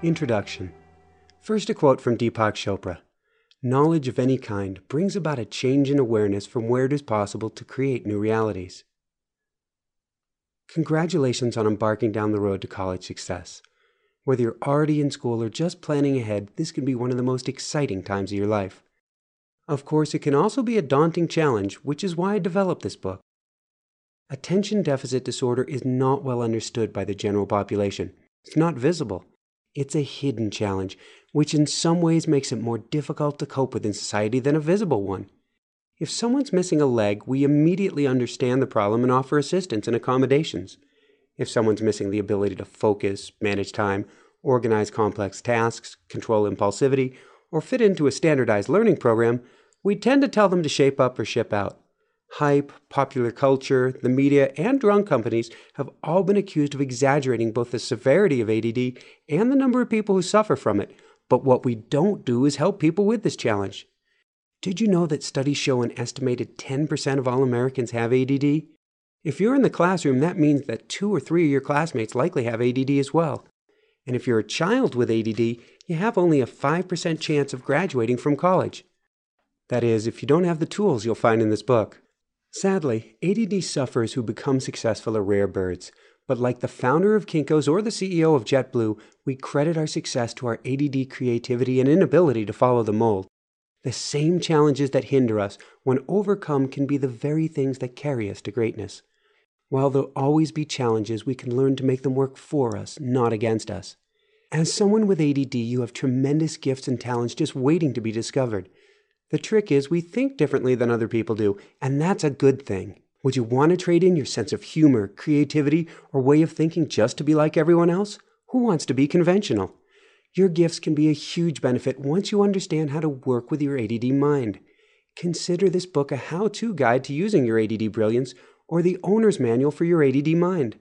Introduction. First, a quote from Deepak Chopra. Knowledge of any kind brings about a change in awareness from where it is possible to create new realities. Congratulations on embarking down the road to college success. Whether you're already in school or just planning ahead, this can be one of the most exciting times of your life. Of course, it can also be a daunting challenge, which is why I developed this book. Attention deficit disorder is not well understood by the general population. It's not visible. It's a hidden challenge, which in some ways makes it more difficult to cope with in society than a visible one. If someone's missing a leg, we immediately understand the problem and offer assistance and accommodations. If someone's missing the ability to focus, manage time, organize complex tasks, control impulsivity, or fit into a standardized learning program, we tend to tell them to shape up or ship out. Hype, popular culture, the media, and drug companies have all been accused of exaggerating both the severity of ADD and the number of people who suffer from it. But what we don't do is help people with this challenge. Did you know that studies show an estimated 10% of all Americans have ADD? If you're in the classroom, that means that 2 or 3 of your classmates likely have ADD as well. And if you're a child with ADD, you have only a 5% chance of graduating from college. That is, if you don't have the tools you'll find in this book. Sadly, ADD sufferers who become successful are rare birds, but like the founder of Kinko's or the CEO of JetBlue, we credit our success to our ADD creativity and inability to follow the mold. The same challenges that hinder us, when overcome, can be the very things that carry us to greatness. While there'll always be challenges, we can learn to make them work for us, not against us. As someone with ADD, you have tremendous gifts and talents just waiting to be discovered. The trick is we think differently than other people do, and that's a good thing. Would you want to trade in your sense of humor, creativity, or way of thinking just to be like everyone else? Who wants to be conventional? Your gifts can be a huge benefit once you understand how to work with your ADD mind. Consider this book a how-to guide to using your ADD brilliance or the owner's manual for your ADD mind.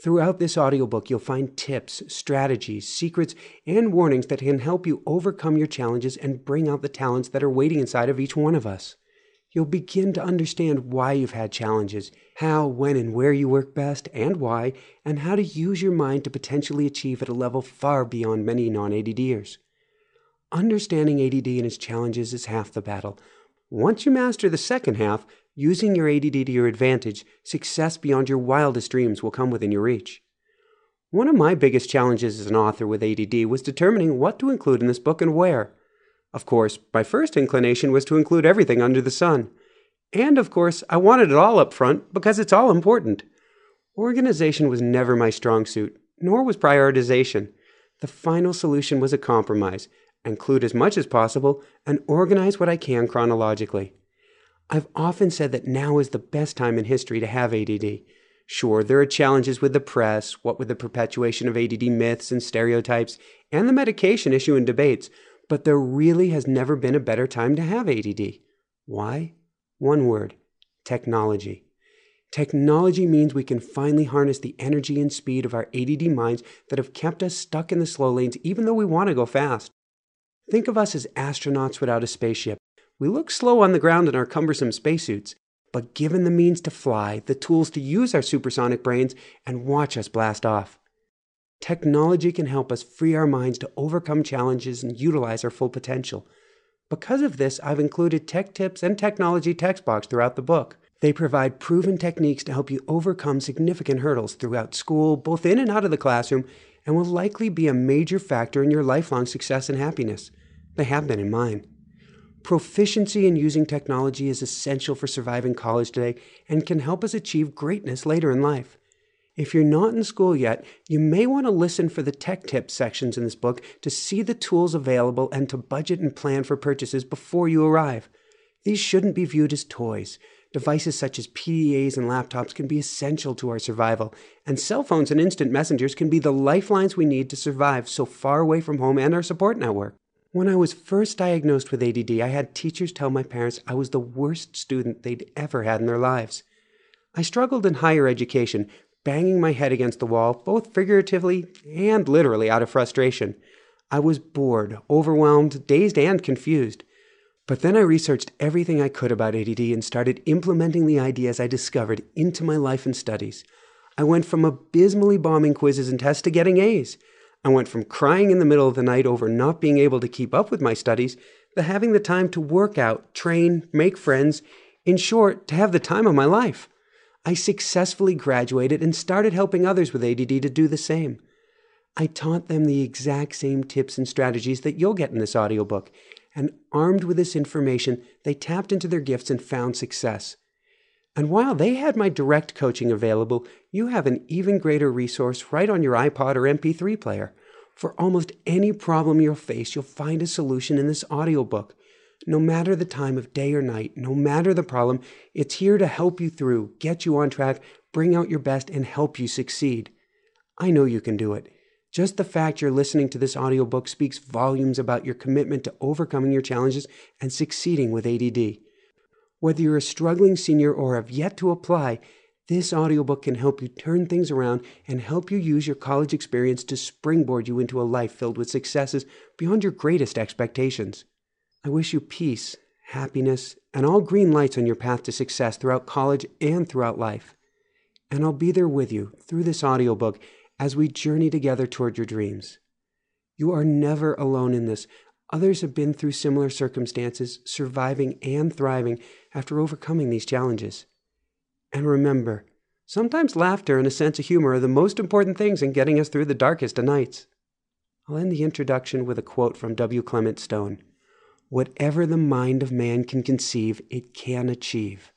Throughout this audiobook, you'll find tips, strategies, secrets, and warnings that can help you overcome your challenges and bring out the talents that are waiting inside of each one of us. You'll begin to understand why you've had challenges, how, when, and where you work best, and why, and how to use your mind to potentially achieve at a level far beyond many non-ADDers. Understanding ADD and its challenges is half the battle. Once you master the second half, using your ADD to your advantage, success beyond your wildest dreams will come within your reach. One of my biggest challenges as an author with ADD was determining what to include in this book and where. Of course, my first inclination was to include everything under the sun. And of course, I wanted it all up front because it's all important. Organization was never my strong suit, nor was prioritization. The final solution was a compromise. Include as much as possible and organize what I can chronologically. I've often said that now is the best time in history to have ADD. Sure, there are challenges with the press, what with the perpetuation of ADD myths and stereotypes, and the medication issue and debates, but there really has never been a better time to have ADD. Why? One word: technology. Technology means we can finally harness the energy and speed of our ADD minds that have kept us stuck in the slow lanes even though we want to go fast. Think of us as astronauts without a spaceship. We look slow on the ground in our cumbersome spacesuits, but given the means to fly, the tools to use our supersonic brains, and watch us blast off. Technology can help us free our minds to overcome challenges and utilize our full potential. Because of this, I've included tech tips and technology text box throughout the book. They provide proven techniques to help you overcome significant hurdles throughout school, both in and out of the classroom, and will likely be a major factor in your lifelong success and happiness. They have been in mine. Proficiency in using technology is essential for surviving college today and can help us achieve greatness later in life. If you're not in school yet, you may want to listen for the tech tips sections in this book to see the tools available and to budget and plan for purchases before you arrive. These shouldn't be viewed as toys. Devices such as PDAs and laptops can be essential to our survival, and cell phones and instant messengers can be the lifelines we need to survive so far away from home and our support network. When I was first diagnosed with ADD, I had teachers tell my parents I was the worst student they'd ever had in their lives. I struggled in higher education, banging my head against the wall, both figuratively and literally out of frustration. I was bored, overwhelmed, dazed, and confused. But then I researched everything I could about ADD and started implementing the ideas I discovered into my life and studies. I went from abysmally bombing quizzes and tests to getting A's. I went from crying in the middle of the night over not being able to keep up with my studies to having the time to work out, train, make friends, in short, to have the time of my life. I successfully graduated and started helping others with ADD to do the same. I taught them the exact same tips and strategies that you'll get in this audiobook, and armed with this information, they tapped into their gifts and found success. And while they had my direct coaching available, you have an even greater resource right on your iPod or MP3 player. For almost any problem you'll face, you'll find a solution in this audiobook. No matter the time of day or night, no matter the problem, it's here to help you through, get you on track, bring out your best, and help you succeed. I know you can do it. Just the fact you're listening to this audiobook speaks volumes about your commitment to overcoming your challenges and succeeding with ADD. Whether you're a struggling senior or have yet to apply, this audiobook can help you turn things around and help you use your college experience to springboard you into a life filled with successes beyond your greatest expectations. I wish you peace, happiness, and all green lights on your path to success throughout college and throughout life. And I'll be there with you through this audiobook as we journey together toward your dreams. You are never alone in this. Others have been through similar circumstances, surviving and thriving after overcoming these challenges. And remember, sometimes laughter and a sense of humor are the most important things in getting us through the darkest of nights. I'll end the introduction with a quote from W. Clement Stone. "Whatever the mind of man can conceive, it can achieve."